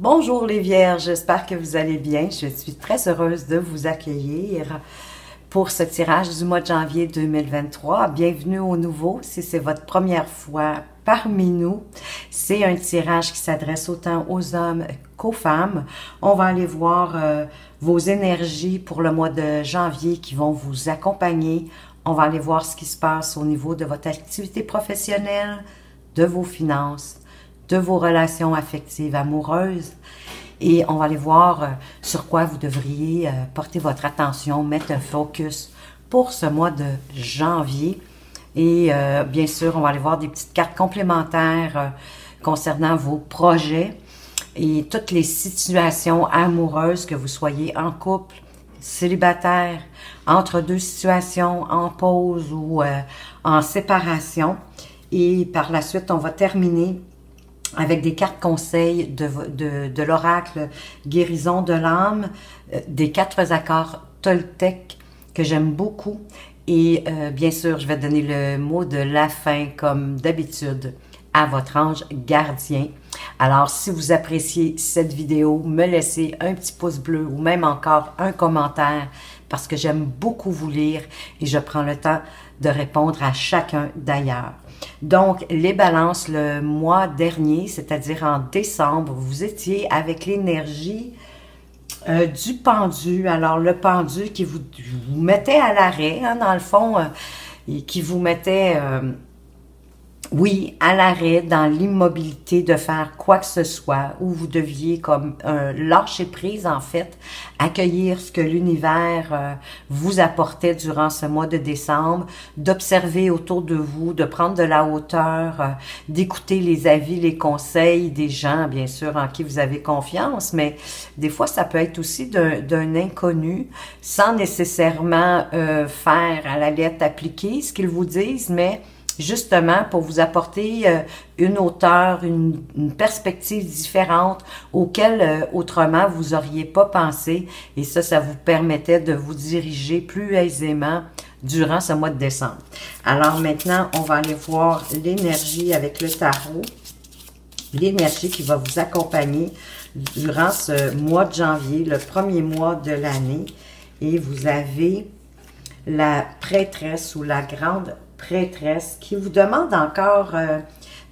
Bonjour les Vierges, j'espère que vous allez bien. Je suis très heureuse de vous accueillir pour ce tirage du mois de janvier 2023. Bienvenue au nouveau, si c'est votre première fois parmi nous. C'est un tirage qui s'adresse autant aux hommes qu'aux femmes. On va aller voir vos énergies pour le mois de janvier qui vont vous accompagner. On va aller voir ce qui se passe au niveau de votre activité professionnelle, de vos finances, de vos relations affectives amoureuses et on va aller voir sur quoi vous devriez porter votre attention, mettre un focus pour ce mois de janvier. Et bien sûr, on va aller voir des petites cartes complémentaires concernant vos projets et toutes les situations amoureuses, que vous soyez en couple, célibataire, entre deux situations, en pause ou en séparation. Et par la suite, on va terminer avec des cartes conseils de l'oracle guérison de l'âme, des 4 accords Toltec que j'aime beaucoup. Et bien sûr, je vais donner le mot de la fin comme d'habitude à votre ange gardien. Alors, si vous appréciez cette vidéo, me laissez un petit pouce bleu ou même encore un commentaire parce que j'aime beaucoup vous lire et je prends le temps de répondre à chacun d'ailleurs. Donc, les balances, le mois dernier, c'est-à-dire en décembre, vous étiez avec l'énergie du pendu. Alors, le pendu qui vous mettait à l'arrêt, hein, dans le fond, et qui vous mettait, oui, à l'arrêt, dans l'immobilité de faire quoi que ce soit, où vous deviez comme lâcher prise, en fait, accueillir ce que l'univers vous apportait durant ce mois de décembre, d'observer autour de vous, de prendre de la hauteur, d'écouter les avis, les conseils des gens, bien sûr, en qui vous avez confiance, mais des fois, ça peut être aussi d'un inconnu, sans nécessairement faire à la lettre appliquée ce qu'ils vous disent, mais justement pour vous apporter une hauteur, une perspective différente auquel autrement vous n'auriez pas pensé. Et ça vous permettait de vous diriger plus aisément durant ce mois de décembre. Alors maintenant, on va aller voir l'énergie avec le tarot. L'énergie qui va vous accompagner durant ce mois de janvier, le premier mois de l'année. Et vous avez la prêtresse ou la grande prêtresse qui vous demande encore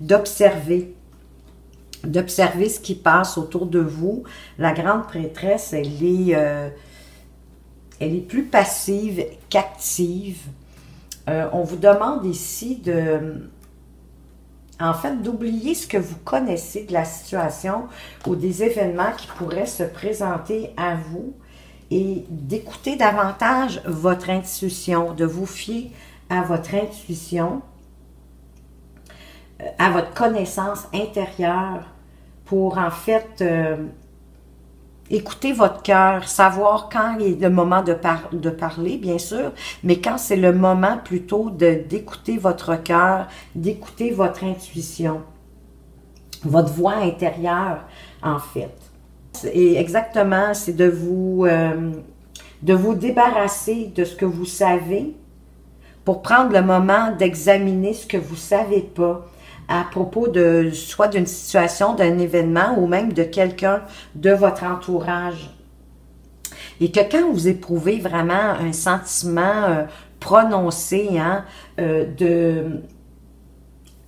d'observer ce qui passe autour de vous. La grande prêtresse, elle est plus passive qu'active. On vous demande ici en fait, d'oublier ce que vous connaissez de la situation ou des événements qui pourraient se présenter à vous et d'écouter davantage votre intuition, de vous fier à votre intuition, à votre connaissance intérieure pour en fait écouter votre cœur, savoir quand il est le moment de parler, bien sûr, mais quand c'est le moment plutôt d'écouter votre cœur, d'écouter votre intuition, votre voix intérieure, en fait. Et exactement, c'est de vous débarrasser de ce que vous savez, pour prendre le moment d'examiner ce que vous ne savez pas à propos de soit d'une situation, d'un événement ou même de quelqu'un de votre entourage. Et que quand vous éprouvez vraiment un sentiment prononcé hein,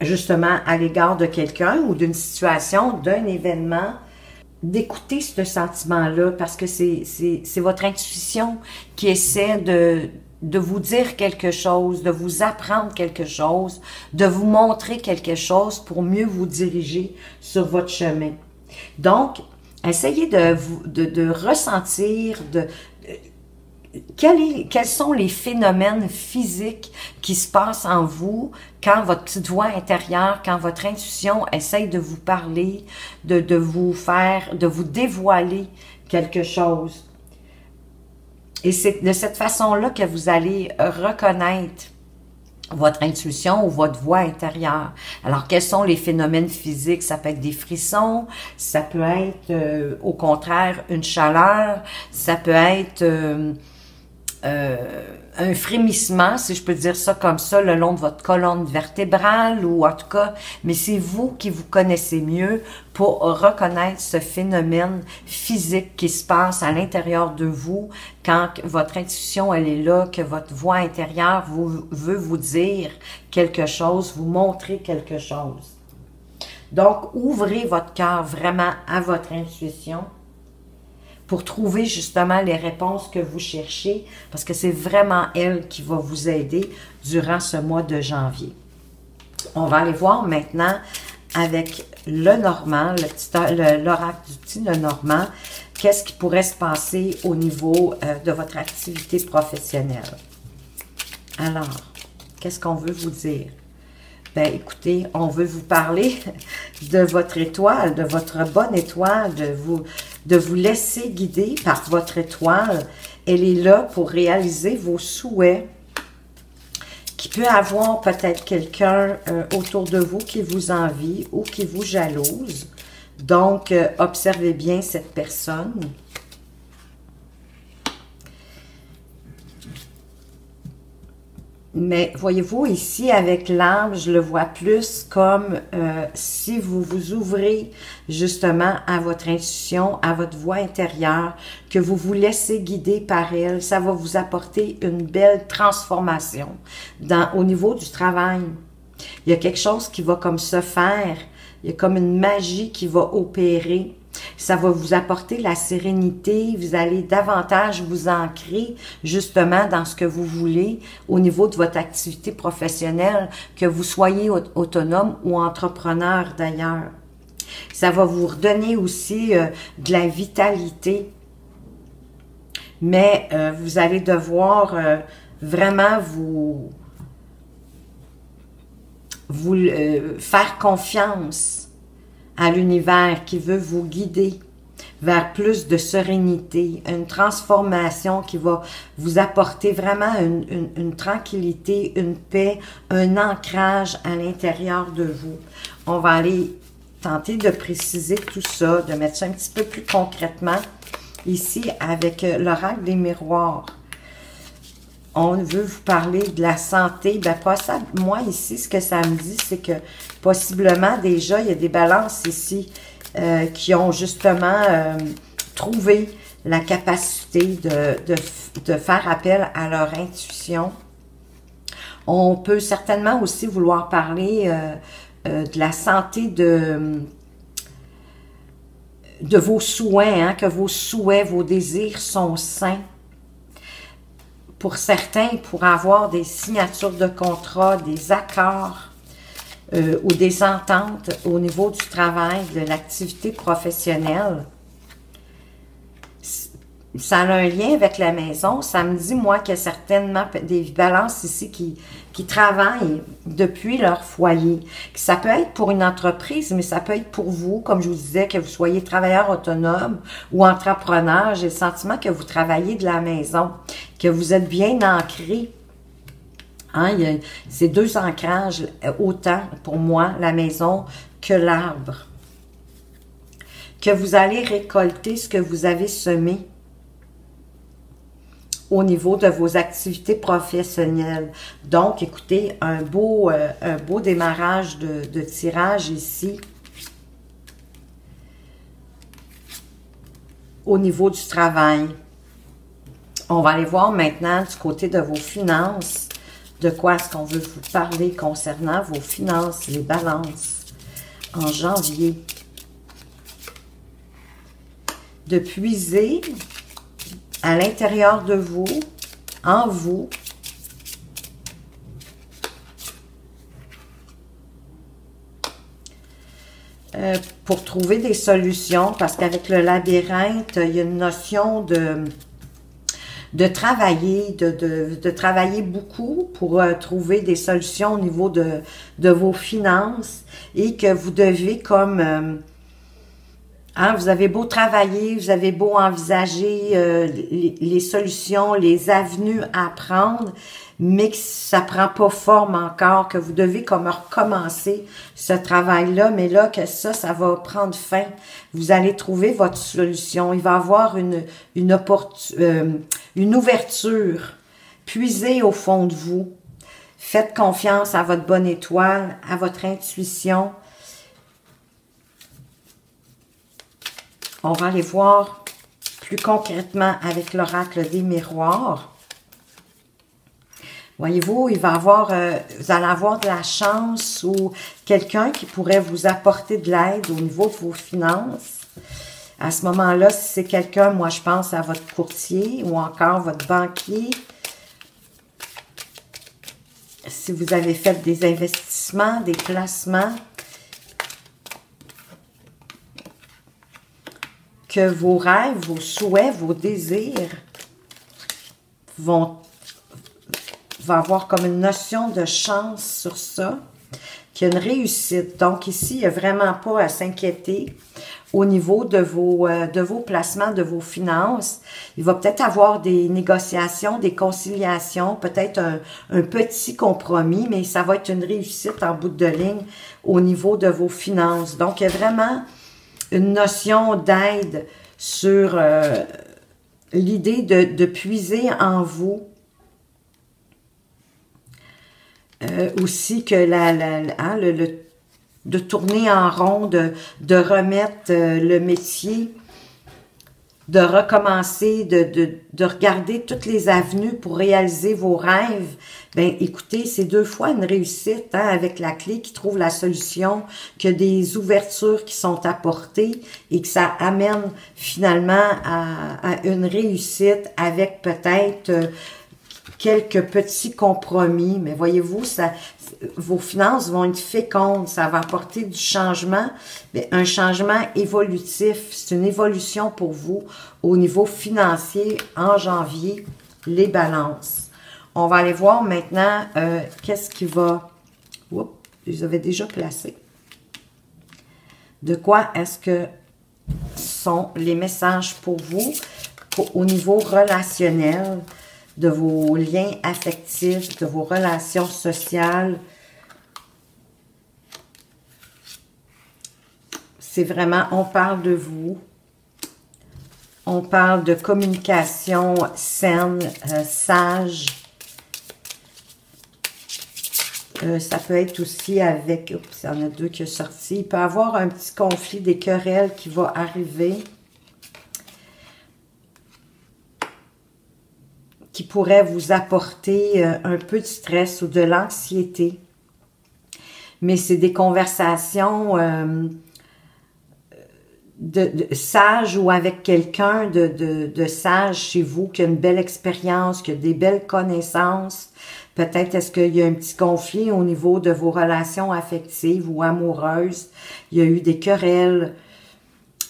justement à l'égard de quelqu'un ou d'une situation, d'un événement, d'écouter ce sentiment-là parce que c'est votre intuition qui essaie de vous dire quelque chose, de vous apprendre quelque chose, de vous montrer quelque chose pour mieux vous diriger sur votre chemin. Donc, essayez de ressentir quels sont les phénomènes physiques qui se passent en vous quand votre petite voix intérieure, quand votre intuition essaye de vous parler, de vous dévoiler quelque chose. Et c'est de cette façon-là que vous allez reconnaître votre intuition ou votre voix intérieure. Alors, quels sont les phénomènes physiques? Ça peut être des frissons, ça peut être, au contraire, une chaleur, ça peut être un frémissement, si je peux dire ça comme ça, le long de votre colonne vertébrale ou en tout cas, mais c'est vous qui vous connaissez mieux pour reconnaître ce phénomène physique qui se passe à l'intérieur de vous quand votre intuition, elle est là, que votre voix intérieure veut vous dire quelque chose, vous montrer quelque chose. Donc, ouvrez votre cœur vraiment à votre intuition pour trouver justement les réponses que vous cherchez, parce que c'est vraiment elle qui va vous aider durant ce mois de janvier. On va aller voir maintenant avec le Normand, l'oracle du petit Lenormand, qu'est-ce qui pourrait se passer au niveau de votre activité professionnelle. Alors, qu'est-ce qu'on veut vous dire? Ben, écoutez, on veut vous parler de votre étoile, de votre bonne étoile, de vous laisser guider par votre étoile. Elle est là pour réaliser vos souhaits. Qu'il peut avoir peut-être quelqu'un autour de vous qui vous envie ou qui vous jalouse. Donc, observez bien cette personne. Mais voyez-vous, ici, avec l'arbre, je le vois plus comme si vous vous ouvrez justement à votre intuition, à votre voix intérieure, que vous vous laissez guider par elle. Ça va vous apporter une belle transformation au niveau du travail. Il y a quelque chose qui va comme se faire. Il y a comme une magie qui va opérer. Ça va vous apporter la sérénité, vous allez davantage vous ancrer justement dans ce que vous voulez au niveau de votre activité professionnelle, que vous soyez autonome ou entrepreneur d'ailleurs. Ça va vous redonner aussi de la vitalité, mais vous allez devoir vraiment vous faire confiance à l'univers qui veut vous guider vers plus de sérénité, une transformation qui va vous apporter vraiment une tranquillité, une paix, un ancrage à l'intérieur de vous. On va aller tenter de préciser tout ça, de mettre ça un petit peu plus concrètement ici avec l'oracle des miroirs. On veut vous parler de la santé. Ben, moi, ici, ce que ça me dit, c'est que possiblement, déjà, il y a des balances ici qui ont justement trouvé la capacité de faire appel à leur intuition. On peut certainement aussi vouloir parler de la santé de vos souhaits, hein, que vos souhaits, vos désirs sont sains. Pour certains, pour avoir des signatures de contrat, des accords ou des ententes au niveau du travail, de l'activité professionnelle, ça a un lien avec la maison. Ça me dit, moi, qu'il y a certainement des balances ici qui travaillent depuis leur foyer. Ça peut être pour une entreprise, mais ça peut être pour vous, comme je vous disais, que vous soyez travailleur autonome ou entrepreneur. J'ai le sentiment que vous travaillez de la maison, que vous êtes bien ancré. Hein, il y a ces deux ancrages, autant pour moi, la maison que l'arbre. Que vous allez récolter ce que vous avez semé au niveau de vos activités professionnelles. Donc, écoutez, un beau démarrage de tirage ici. Au niveau du travail. On va aller voir maintenant du côté de vos finances. De quoi est-ce qu'on veut vous parler concernant vos finances, les balances en janvier. De puiser à l'intérieur de vous, en vous, pour trouver des solutions, parce qu'avec le labyrinthe, il y a une notion de travailler, de travailler beaucoup pour trouver des solutions au niveau de vos finances et que vous devez comme... Hein, vous avez beau travailler, vous avez beau envisager les solutions, les avenues à prendre, mais que ça prend pas forme encore, que vous devez comme recommencer ce travail-là, mais là que ça va prendre fin. Vous allez trouver votre solution. Il va y avoir une ouverture. Puisez au fond de vous. Faites confiance à votre bonne étoile, à votre intuition. On va aller voir plus concrètement avec l'oracle des miroirs. Voyez-vous, vous allez avoir de la chance ou quelqu'un qui pourrait vous apporter de l'aide au niveau de vos finances. À ce moment-là, si c'est quelqu'un, moi je pense à votre courtier ou encore votre banquier. Si vous avez fait des investissements, des placements, que vos rêves, vos souhaits, vos désirs vont avoir comme une notion de chance sur ça, qu'il y a une réussite. Donc ici, il n'y a vraiment pas à s'inquiéter au niveau de vos placements, de vos finances. Il va peut-être avoir des négociations, des conciliations, peut-être un petit compromis, mais ça va être une réussite en bout de ligne au niveau de vos finances. Donc, il y a vraiment une notion d'aide sur l'idée de puiser en vous. Aussi que de tourner en rond, de remettre le métier, de recommencer, de regarder toutes les avenues pour réaliser vos rêves. Ben, écoutez, c'est 2 fois une réussite, hein, avec la clé qui trouve la solution, que des ouvertures qui sont apportées et que ça amène finalement à une réussite avec peut-être quelques petits compromis. Mais voyez-vous, vos finances vont être fécondes, ça va apporter du changement, mais un changement évolutif. C'est une évolution pour vous au niveau financier en janvier, les balances. On va aller voir maintenant qu'est-ce qui va... Oups, je les avais déjà placés. De quoi est-ce que sont les messages pour vous au niveau relationnel, de vos liens affectifs, de vos relations sociales. C'est vraiment, on parle de vous. On parle de communication saine, sage. Ça peut être aussi avec... Oups, il y en a 2 qui sont sortis. Il peut y avoir un petit conflit, des querelles qui va arriver, qui pourrait vous apporter un peu de stress ou de l'anxiété. Mais c'est des conversations sages ou avec quelqu'un de sage chez vous, qui a une belle expérience, qui a des belles connaissances. Peut-être est-ce qu'il y a un petit conflit au niveau de vos relations affectives ou amoureuses. Il y a eu des querelles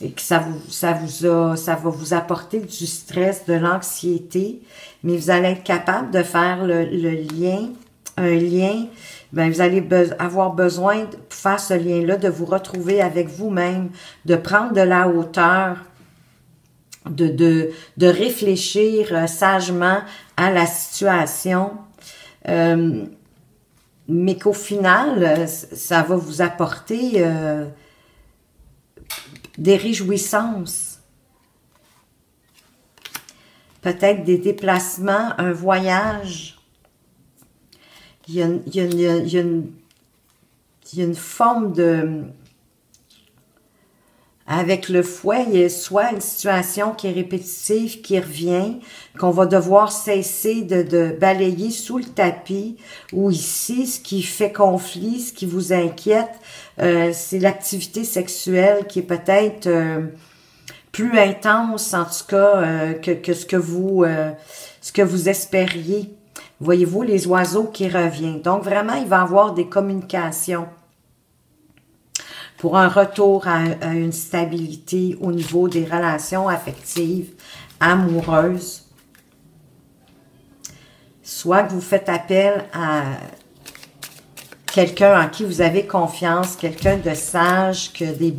et que ça va vous apporter du stress, de l'anxiété. Mais vous allez être capable de faire le lien, un lien. Ben, vous allez avoir besoin, pour faire ce lien-là, de vous retrouver avec vous-même, de prendre de la hauteur, de réfléchir sagement à la situation. Mais qu'au final, ça va vous apporter des réjouissances. Peut-être des déplacements, un voyage. Il y a une forme de... Avec le fouet, il y a soit une situation qui est répétitive, qui revient, qu'on va devoir cesser de balayer sous le tapis, ou ici, ce qui fait conflit, ce qui vous inquiète, c'est l'activité sexuelle qui est peut-être plus intense, en tout cas, que ce que vous espériez. Voyez-vous, les oiseaux qui reviennent. Donc, vraiment, il va y avoir des communications pour un retour à une stabilité au niveau des relations affectives, amoureuses. Soit que vous faites appel à quelqu'un en qui vous avez confiance, quelqu'un de sage, qui a des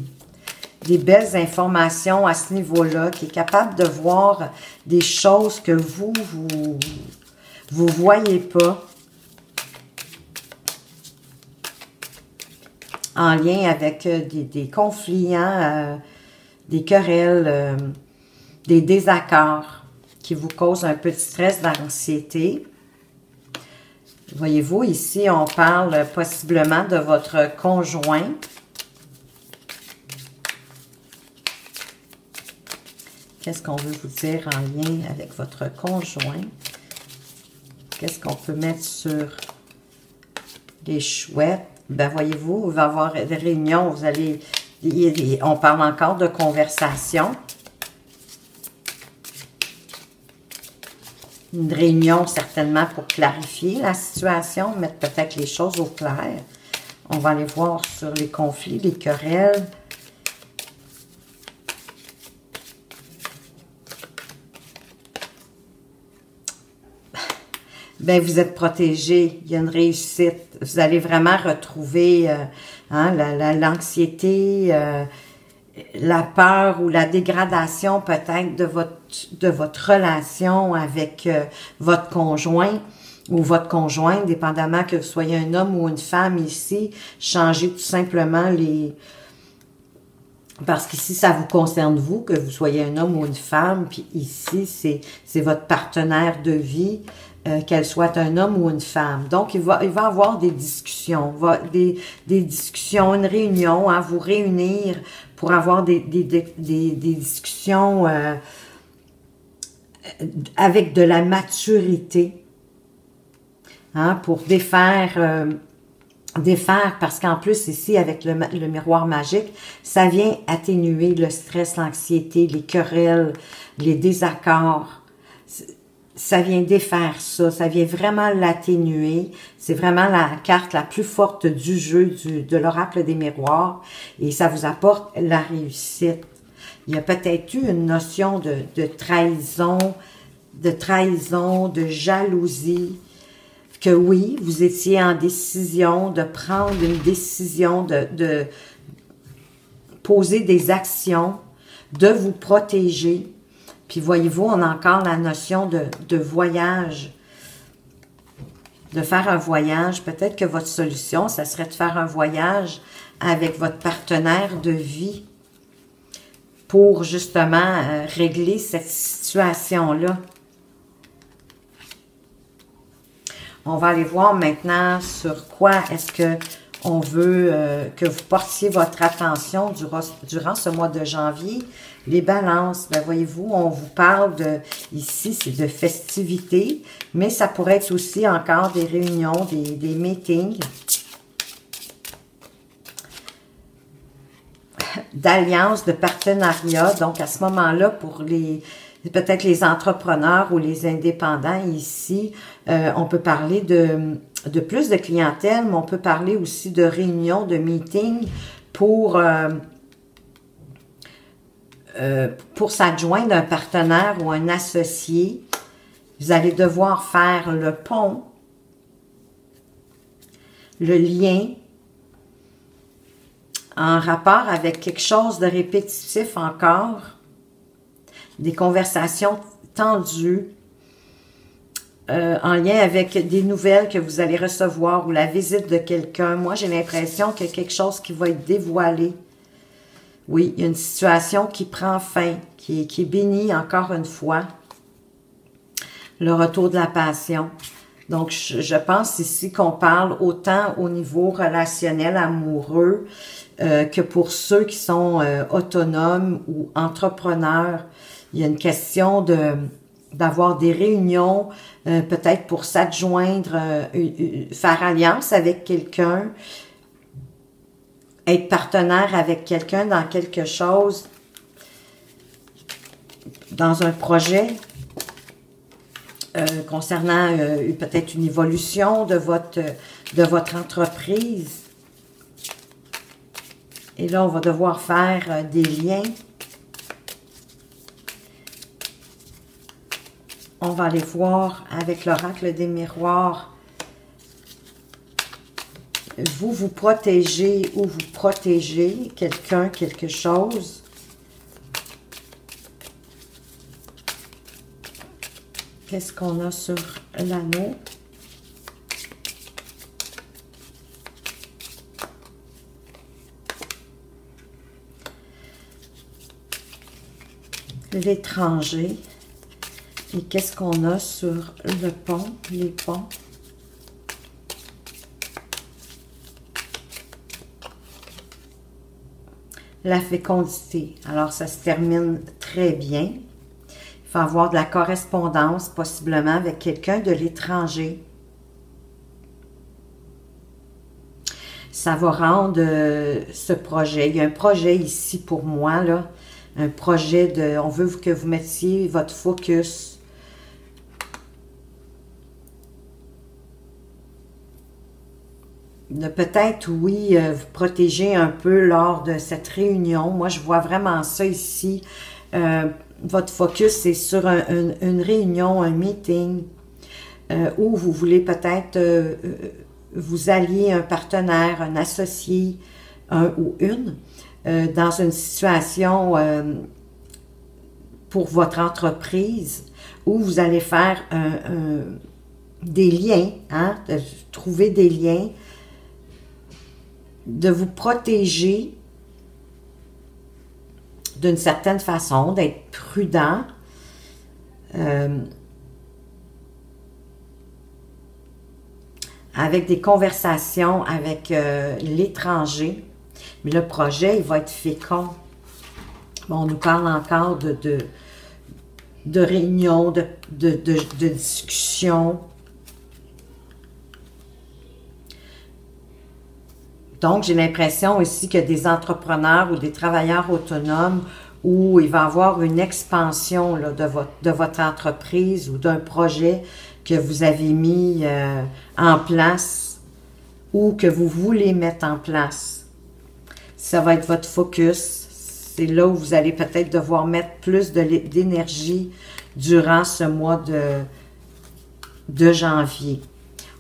belles informations à ce niveau-là, qui est capable de voir des choses que vous voyez pas, en lien avec des conflits, hein, des querelles, des désaccords. qui vous cause un peu de stress, d'anxiété. Voyez-vous, ici, on parle possiblement de votre conjoint. Qu'est-ce qu'on veut vous dire en lien avec votre conjoint? Qu'est-ce qu'on peut mettre sur les chouettes? Ben, voyez-vous, il va y avoir des réunions, vous allez... On parle encore de conversation. Une réunion, certainement, pour clarifier la situation, mettre peut-être les choses au clair. On va aller voir sur les conflits, les querelles. Ben, vous êtes protégé, il y a une réussite. Vous allez vraiment retrouver l'anxiété, la peur ou la dégradation peut-être de votre relation avec votre conjoint ou votre conjointe, dépendamment que vous soyez un homme ou une femme ici. Changez tout simplement les... Parce qu'ici, ça vous concerne vous, que vous soyez un homme ou une femme, puis ici, c'est votre partenaire de vie, qu'elle soit un homme ou une femme. Donc, il va avoir des discussions, des discussions, une réunion, hein, vous réunir pour avoir des discussions avec de la maturité, hein, pour défaire, parce qu'en plus, ici, avec le miroir magique, ça vient atténuer le stress, l'anxiété, les querelles, les désaccords. Ça vient défaire ça, ça vient vraiment l'atténuer. C'est vraiment la carte la plus forte du jeu de l'oracle des miroirs et ça vous apporte la réussite. Il y a peut-être eu une notion de trahison, de jalousie, que oui, vous étiez en décision de prendre une décision, de poser des actions, de vous protéger. Puis voyez-vous, on a encore la notion de voyage, de faire un voyage. Peut-être que votre solution, ça serait de faire un voyage avec votre partenaire de vie pour justement régler cette situation-là. On va aller voir maintenant sur quoi est-ce que on veut que vous portiez votre attention durant ce mois de janvier. Les balances, ben voyez-vous, on vous parle de, ici, c'est de festivités, mais ça pourrait être aussi encore des réunions, des meetings, d'alliances, de partenariats. Donc, à ce moment-là, pour peut-être les entrepreneurs ou les indépendants ici, on peut parler de plus de clientèle, mais on peut parler aussi de réunions, de meetings pour s'adjoindre un partenaire ou un associé. Vous allez devoir faire le pont, le lien, en rapport avec quelque chose de répétitif encore, des conversations tendues, en lien avec des nouvelles que vous allez recevoir ou la visite de quelqu'un. Moi, j'ai l'impression qu'il y a quelque chose qui va être dévoilé. Oui, il y a une situation qui prend fin, qui est bénie encore une fois. Le retour de la passion. Donc, je pense ici qu'on parle autant au niveau relationnel, amoureux, que pour ceux qui sont autonomes ou entrepreneurs. Il y a une question d'avoir des réunions, peut-être pour s'adjoindre, faire alliance avec quelqu'un, être partenaire avec quelqu'un dans quelque chose, dans un projet, concernant peut-être une évolution de votre entreprise. Et là, on va devoir faire des liens. On va aller voir avec l'oracle des miroirs. Vous protégez ou vous protégez quelqu'un, quelque chose. Qu'est-ce qu'on a sur l'anneau? L'étranger. Et qu'est-ce qu'on a sur le pont, les ponts? La fécondité. Alors, ça se termine très bien. Il faut avoir de la correspondance, possiblement, avec quelqu'un de l'étranger. Ça va rendre ce projet. Il y a un projet ici pour moi, là. Un projet de... On veut que vous mettiez votre focus de peut-être, oui, vous protéger un peu lors de cette réunion. Moi, je vois vraiment ça ici. Votre focus, c'est sur une réunion, un meeting, où vous voulez peut-être vous allier un partenaire, un associé, un ou une, dans une situation pour votre entreprise, où vous allez faire des liens, hein, trouver des liens, de vous protéger d'une certaine façon, d'être prudent, avec des conversations avec l'étranger. Mais le projet, il va être fécond. Bon, on nous parle encore de réunions, de discussions. Donc, j'ai l'impression aussi que des entrepreneurs ou des travailleurs autonomes où il va y avoir une expansion là, de votre entreprise ou d'un projet que vous avez mis en place ou que vous voulez mettre en place. Ça va être votre focus. C'est là où vous allez peut-être devoir mettre plus d'énergie durant ce mois de janvier.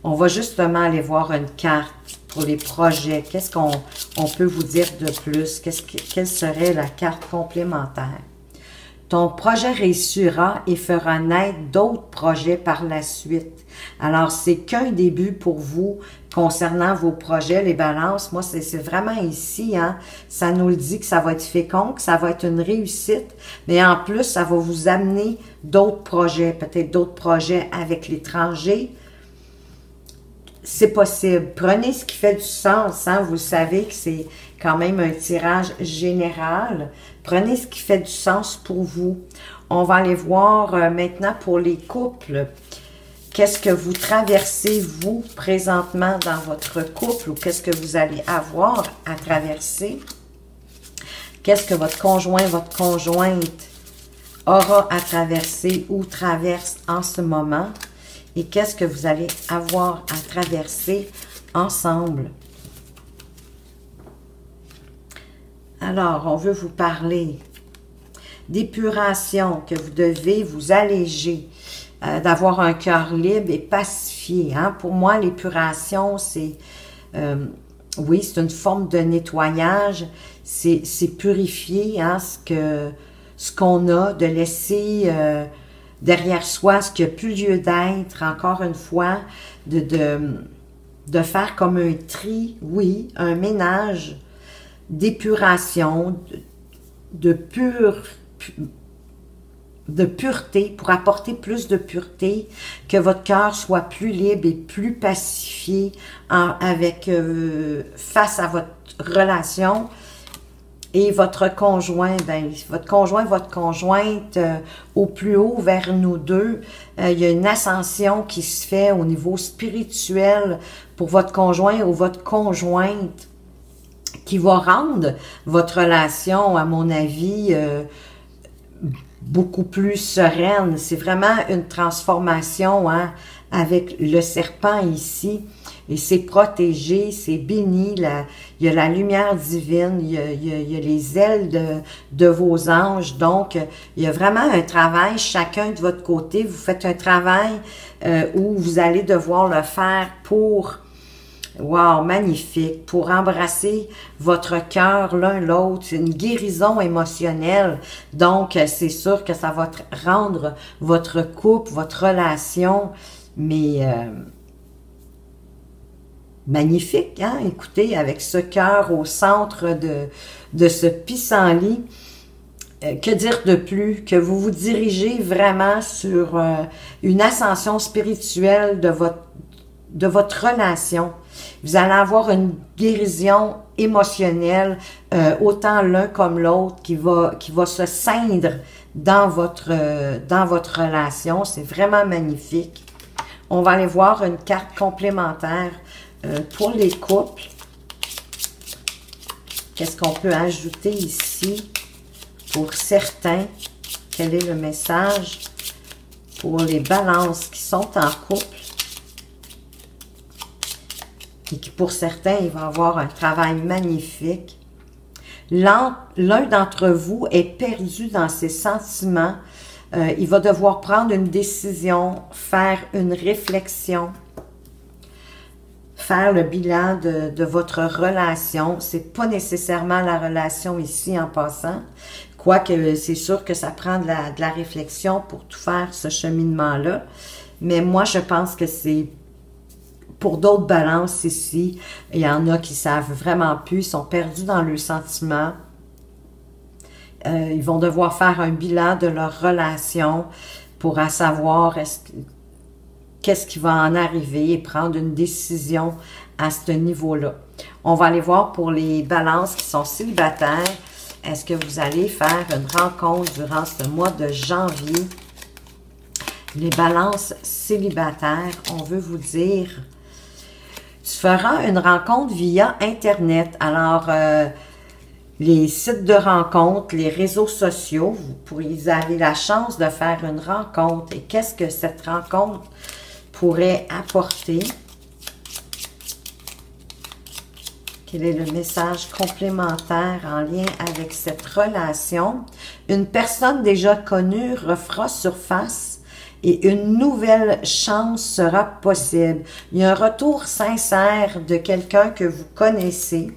On va justement aller voir une carte pour les projets. Qu'est-ce qu'on peut vous dire de plus? Quelle serait la carte complémentaire? Ton projet réussira et fera naître d'autres projets par la suite. Alors, c'est qu'un début pour vous concernant vos projets, les balances. Moi, c'est vraiment ici, hein, ça nous le dit que ça va être fécond, que ça va être une réussite, mais en plus, ça va vous amener d'autres projets, peut-être d'autres projets avec l'étranger. C'est possible. Prenez ce qui fait du sens, hein? Vous savez que c'est quand même un tirage général. Prenez ce qui fait du sens pour vous. On va aller voir maintenant pour les couples. Qu'est-ce que vous traversez, vous, présentement dans votre couple ou qu'est-ce que vous allez avoir à traverser? Qu'est-ce que votre conjoint, votre conjointe aura à traverser ou traverse en ce moment? Et qu'est-ce que vous allez avoir à traverser ensemble? Alors, on veut vous parler d'épuration, que vous devez vous alléger, d'avoir un cœur libre et pacifié. Hein? Pour moi, l'épuration, c'est, oui, c'est une forme de nettoyage, c'est purifier hein, ce qu'on a, de laisser derrière soi ce qui n'a plus lieu d'être, encore une fois, de faire comme un tri, oui, un ménage d'épuration, de pureté, pour apporter plus de pureté, que votre cœur soit plus libre et plus pacifié face à votre relation. Et votre conjoint, ben, votre conjointe, au plus haut vers nous deux, il y a une ascension qui se fait au niveau spirituel pour votre conjoint ou votre conjointe qui va rendre votre relation, à mon avis, beaucoup plus sereine. C'est vraiment une transformation hein, avec le serpent ici. Et c'est protégé, c'est béni, il y a la lumière divine, il y a les ailes de vos anges. Donc, il y a vraiment un travail, chacun de votre côté. Vous faites un travail où vous allez devoir le faire pour, wow, magnifique, pour embrasser votre cœur l'un l'autre. C'est une guérison émotionnelle. Donc, c'est sûr que ça va rendre votre couple, votre relation, mais... magnifique, hein? Écoutez, avec ce cœur au centre de ce pissenlit, que dire de plus? Que vous vous dirigez vraiment sur une ascension spirituelle de votre relation. Vous allez avoir une guérison émotionnelle, autant l'un comme l'autre, qui va se ceindre dans votre relation. C'est vraiment magnifique. On va aller voir une carte complémentaire pour les couples. Qu'est-ce qu'on peut ajouter ici pour certains? Quel est le message pour les balances qui sont en couple? Et qui, pour certains, il va avoir un travail magnifique. L'un d'entre vous est perdu dans ses sentiments. Il va devoir prendre une décision, faire une réflexion, faire le bilan de votre relation. C'est pas nécessairement la relation ici en passant, quoique c'est sûr que ça prend de la réflexion pour tout faire ce cheminement-là. Mais moi, je pense que c'est pour d'autres balances ici. Il y en a qui savent vraiment plus, ils sont perdus dans leurs sentiments. Ils vont devoir faire un bilan de leur relation pour savoir qu'est-ce qui va en arriver et prendre une décision à ce niveau-là. On va aller voir pour les balances qui sont célibataires. Est-ce que vous allez faire une rencontre durant ce mois de janvier? Les balances célibataires, on veut vous dire, tu feras une rencontre via Internet. Alors, les sites de rencontres, les réseaux sociaux, vous avez la chance de faire une rencontre. Et qu'est-ce que cette rencontre pourrait apporter? Quel est le message complémentaire en lien avec cette relation? Une personne déjà connue refera surface et une nouvelle chance sera possible. Il y a un retour sincère de quelqu'un que vous connaissez.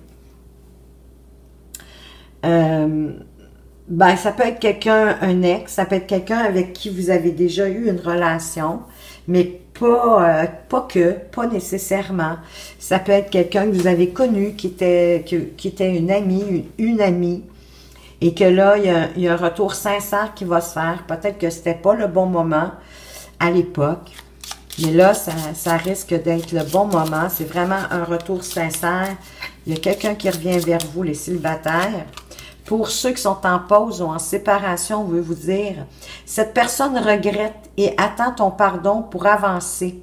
Ça peut être quelqu'un, un ex, ça peut être quelqu'un avec qui vous avez déjà eu une relation, mais pas nécessairement. Ça peut être quelqu'un que vous avez connu, qui était une amie, et que là, il y a un retour sincère qui va se faire. Peut-être que c'était pas le bon moment à l'époque, mais là, ça risque d'être le bon moment. C'est vraiment un retour sincère. Il y a quelqu'un qui revient vers vous, les célibataires. Pour ceux qui sont en pause ou en séparation, on veut vous dire, cette personne regrette et attend ton pardon pour avancer.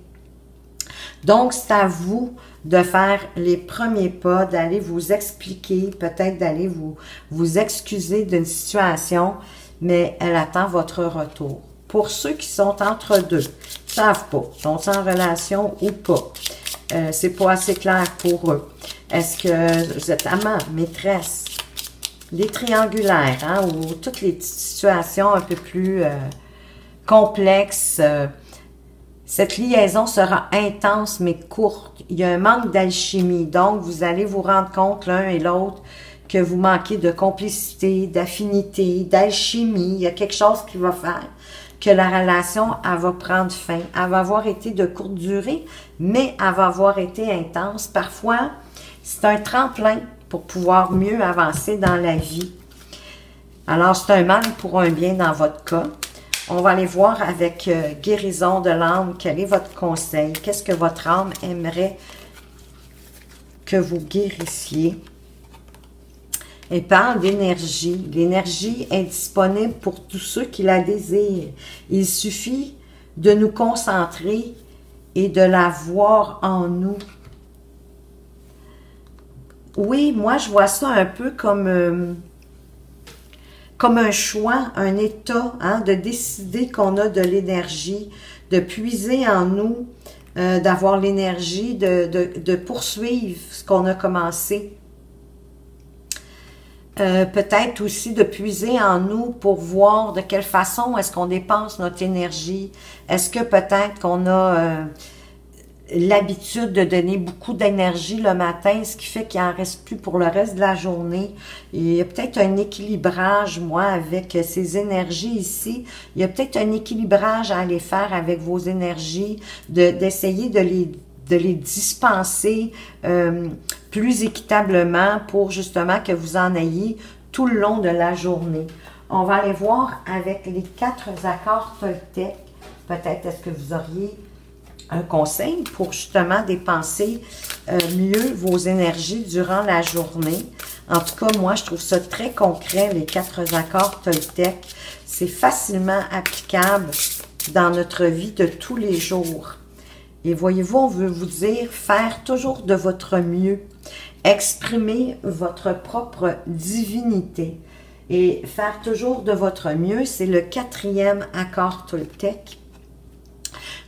Donc, c'est à vous de faire les premiers pas, d'aller vous expliquer, peut-être d'aller vous excuser d'une situation, mais elle attend votre retour. Pour ceux qui sont entre deux, ne savent pas, sont en relation ou pas, c'est pas assez clair pour eux. Est-ce que vous êtes amant, maîtresse? Les triangulaires, hein, ou toutes les petites situations un peu plus complexes. Cette liaison sera intense mais courte. Il y a un manque d'alchimie. Donc, vous allez vous rendre compte l'un et l'autre que vous manquez de complicité, d'affinité, d'alchimie. Il y a quelque chose qui va faire que la relation, elle va prendre fin. Elle va avoir été de courte durée, mais elle va avoir été intense. Parfois, c'est un tremplin pour pouvoir mieux avancer dans la vie. Alors, c'est un mal pour un bien dans votre cas. On va aller voir avec guérison de l'âme, quel est votre conseil? Qu'est-ce que votre âme aimerait que vous guérissiez? Elle parle d'énergie. L'énergie est disponible pour tous ceux qui la désirent. Il suffit de nous concentrer et de la voir en nous. Oui, moi, je vois ça un peu comme un choix, un état, hein, de décider qu'on a de l'énergie, de puiser en nous, d'avoir l'énergie de poursuivre ce qu'on a commencé. Peut-être aussi de puiser en nous pour voir de quelle façon est-ce qu'on dépense notre énergie. Est-ce que peut-être qu'on a l'habitude de donner beaucoup d'énergie le matin, ce qui fait qu'il n'en reste plus pour le reste de la journée. Il y a peut-être un équilibrage, moi, avec ces énergies ici. Il y a peut-être un équilibrage à aller faire avec vos énergies, d'essayer de les dispenser plus équitablement pour justement que vous en ayez tout le long de la journée. On va aller voir avec les 4 accords Toltec. Peut-être est-ce que vous auriez un conseil pour justement dépenser mieux vos énergies durant la journée. En tout cas, moi, je trouve ça très concret, les 4 accords Toltec. C'est facilement applicable dans notre vie de tous les jours. Et voyez-vous, on veut vous dire, faire toujours de votre mieux. Exprimer votre propre divinité. Et faire toujours de votre mieux, c'est le 4e accord Toltec.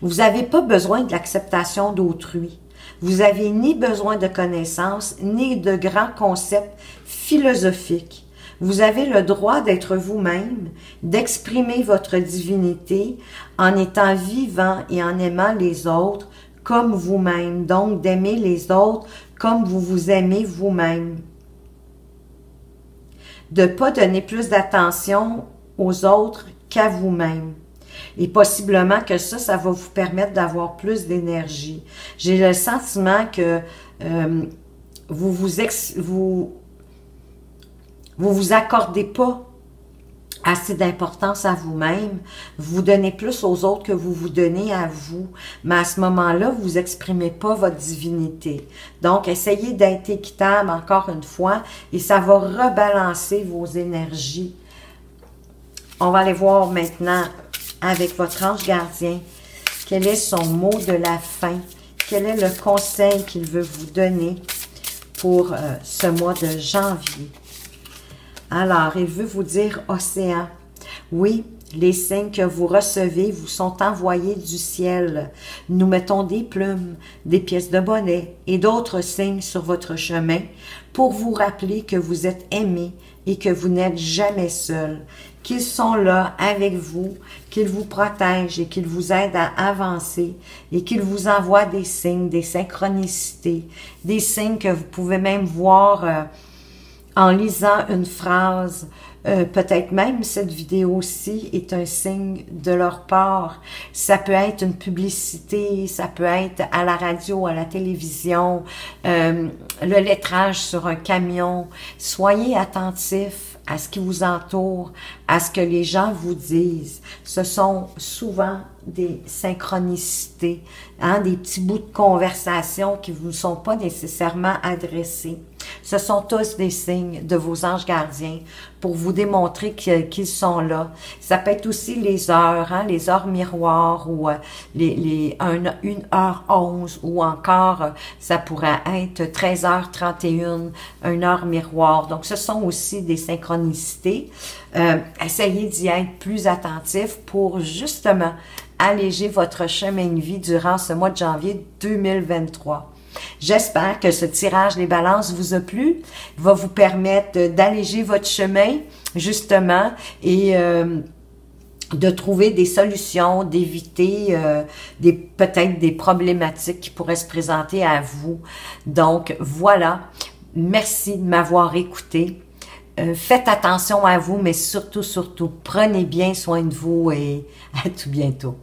Vous n'avez pas besoin de l'acceptation d'autrui. Vous n'avez ni besoin de connaissances, ni de grands concepts philosophiques. Vous avez le droit d'être vous-même, d'exprimer votre divinité en étant vivant et en aimant les autres comme vous-même. Donc, d'aimer les autres comme vous vous aimez vous-même. De ne pas donner plus d'attention aux autres qu'à vous-même. Et possiblement que ça va vous permettre d'avoir plus d'énergie. J'ai le sentiment que vous accordez pas assez d'importance à vous-même. Vous donnez plus aux autres que vous vous donnez à vous. Mais à ce moment-là, vous n'exprimez pas votre divinité. Donc, essayez d'être équitable encore une fois et ça va rebalancer vos énergies. On va aller voir maintenant avec votre ange gardien, quel est son mot de la fin, quel est le conseil qu'il veut vous donner pour ce mois de janvier. Alors, il veut vous dire océan. Oui, les signes que vous recevez vous sont envoyés du ciel. Nous mettons des plumes, des pièces de bonnet et d'autres signes sur votre chemin pour vous rappeler que vous êtes aimé et que vous n'êtes jamais seul, qu'ils sont là avec vous, qu'ils vous protègent et qu'ils vous aident à avancer et qu'ils vous envoient des signes, des synchronicités, des signes que vous pouvez même voir en lisant une phrase. Peut-être même cette vidéo-ci est un signe de leur part. Ça peut être une publicité, ça peut être à la radio, à la télévision, le lettrage sur un camion. Soyez attentifs à ce qui vous entoure, à ce que les gens vous disent. Ce sont souvent des synchronicités, des petits bouts de conversation qui ne vous sont pas nécessairement adressés. Ce sont tous des signes de vos anges gardiens pour vous démontrer qu'ils sont là. Ça peut être aussi les heures miroirs ou 1h11 ou encore ça pourrait être 13h31, 1h miroir. Donc ce sont aussi des synchronicités. Essayez d'y être plus attentif pour justement alléger votre chemin de vie durant ce mois de janvier 2023. J'espère que ce tirage des balances vous a plu, va vous permettre d'alléger votre chemin, justement, et de trouver des solutions, d'éviter peut-être des problématiques qui pourraient se présenter à vous. Donc, voilà. Merci de m'avoir écouté. Faites attention à vous, mais surtout, prenez bien soin de vous et à tout bientôt.